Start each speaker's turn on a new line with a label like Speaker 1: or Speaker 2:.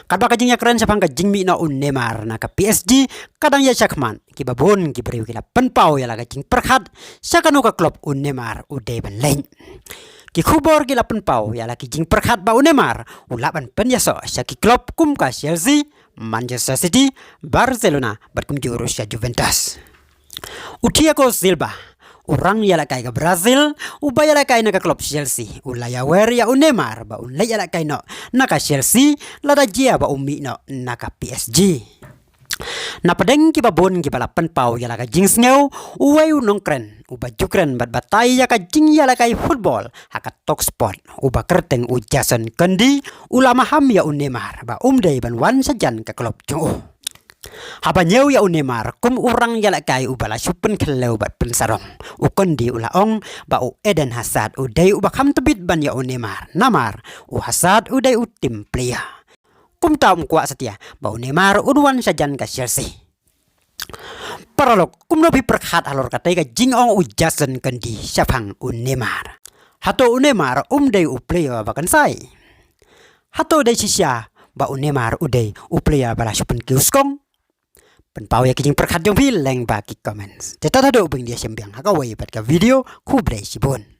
Speaker 1: Kadang kajing ya keren sapang kajing mi na Neymar na ka PSG kadang ya Shakman ki babon ki beriu kila penpau ya la kajing perkhat sakanu ka klub Neymar ude ban leng ki khubor kila penpau ya la kajing perkhat ba Neymar ulaban pen ya so ki klub kum ka Chelsea, Manchester City, Barcelona berkum jurus ya Juventus. Thiago Silva orang ya la kai ka Brazil ubaya la kai na ka klub Chelsea ulaya wer ya Neymar ba ulaya la kai no na ka Chelsea la da jia ba umi no na ka PSG. Na padeng ki babon ki bala penpau ya la ka jing sneu uwai nong kren uba jukren bat batai ya ka jing ya la kai football haka Talk Sport uba kerteng u Jason Kendi ulama ham ya Neymar ba dei ban wan sajan ka klub jung haba nyeu ya Neymar kum urang ya la kai ubala supen keleu bat pensarong Kendi ula ong ba Eden Hazard dei uba kham tebit ban ya Neymar namar Hazard dei tim player kum taum kuat setia ba Neymar uduan sajan ka Chelsea. Paralok kum lebih perkhat alor katai ka jing ong Jason Kendi sapang Neymar hato Neymar dei player bakan sai hato dei sisia ba Neymar dei player bala supen kiuskong penpau ya kijing perkhat jong leng bagi comments. Tetap ada ubing dia sembiang haka wai pada video ku bray sibun.